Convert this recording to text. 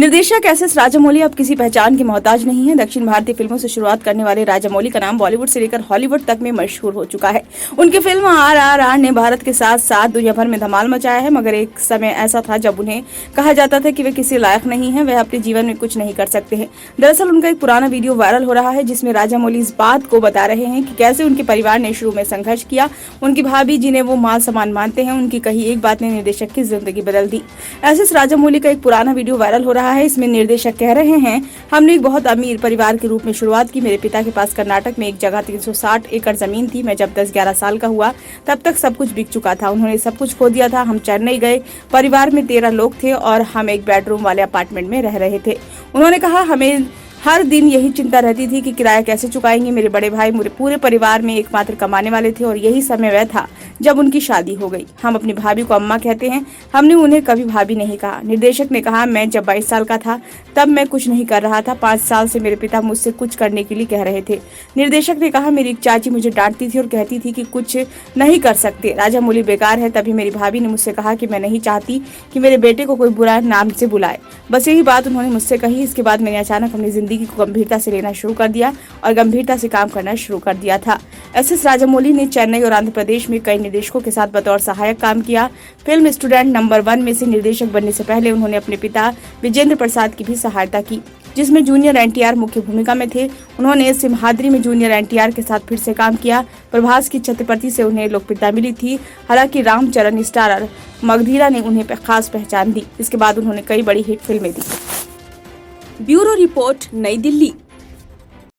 निर्देशक एस राजामौली अब किसी पहचान के मोहताज नहीं है। दक्षिण भारतीय फिल्मों से शुरुआत करने वाले राजामौली का नाम बॉलीवुड से लेकर हॉलीवुड तक में मशहूर हो चुका है। उनकी फिल्म RRR ने भारत के साथ साथ दुनिया भर में धमाल मचाया है, मगर एक समय ऐसा था जब उन्हें कहा जाता था कि वे किसी लायक नहीं है, वह अपने जीवन में कुछ नहीं कर सकते हैं। दरअसल उनका एक पुराना वीडियो वायरल हो रहा है जिसमें राजामौली इस बात को बता रहे हैं कि कैसे उनके परिवार ने शुरू में संघर्ष किया। उनकी भाभी जिन्हें वो माल समान मानते हैं, उनकी कही एक बात ने निर्देशक की जिंदगी बदल दी। एस राजामौली का एक पुराना वीडियो वायरल हो रहा है। इसमें निर्देशक कह रहे हैं, हमने एक बहुत अमीर परिवार के रूप में शुरुआत की। मेरे पिता के पास कर्नाटक में एक जगह 360 एकड़ जमीन थी। मैं जब 10-11 साल का हुआ तब तक सब कुछ बिक चुका था। उन्होंने सब कुछ खो दिया था। हम चेन्नई गए। परिवार में 13 लोग थे और हम एक बेडरूम वाले अपार्टमेंट में रह रहे थे। उन्होंने कहा, हमें हर दिन यही चिंता रहती थी कि किराया कैसे चुकाएंगे। मेरे बड़े भाई पूरे परिवार में एकमात्र कमाने वाले थे और यही समय वह था जब उनकी शादी हो गई। हम अपनी भाभी को अम्मा कहते हैं, हमने उन्हें कभी भाभी नहीं कहा। निर्देशक ने कहा, मैं जब 22 साल का था तब मैं कुछ नहीं कर रहा था। 5 साल से मेरे पिता मुझसे कुछ करने के लिए कह रहे थे। निर्देशक ने कहा, मेरी एक चाची मुझे डांटती थी और कहती थी कि कुछ नहीं कर सकते, राजामौली बेकार है। तभी मेरी भाभी ने मुझसे कहा कि मैं नहीं चाहती कि मेरे बेटे को कोई बुरा नाम से बुलाए। बस यही बात उन्होंने मुझसे कही। इसके बाद मैंने अचानक अपनी जिंदगी को गंभीरता से लेना शुरू कर दिया और गंभीरता से काम करना शुरू कर दिया था। एस राजामौली ने चेन्नई और आंध्र प्रदेश में कई निर्देशकों के साथ बतौर सहायक काम किया। फिल्म स्टूडेंट नंबर 1 में से निर्देशक बनने से पहले उन्होंने अपने पिता विजेंद्र प्रसाद की भी सहायता की, जिसमें जूनियर NTR मुख्य भूमिका में थे। उन्होंने सिम्हाद्री में जूनियर NTR के साथ फिर से काम किया। प्रभास की छत्रपति से उन्हें लोकप्रियता मिली थी। हालांकि रामचरण स्टारर मगधीरा ने उन्हें खास पहचान दी। इसके बाद उन्होंने कई बड़ी हिट फिल्में दी। ब्यूरो रिपोर्ट, नई दिल्ली।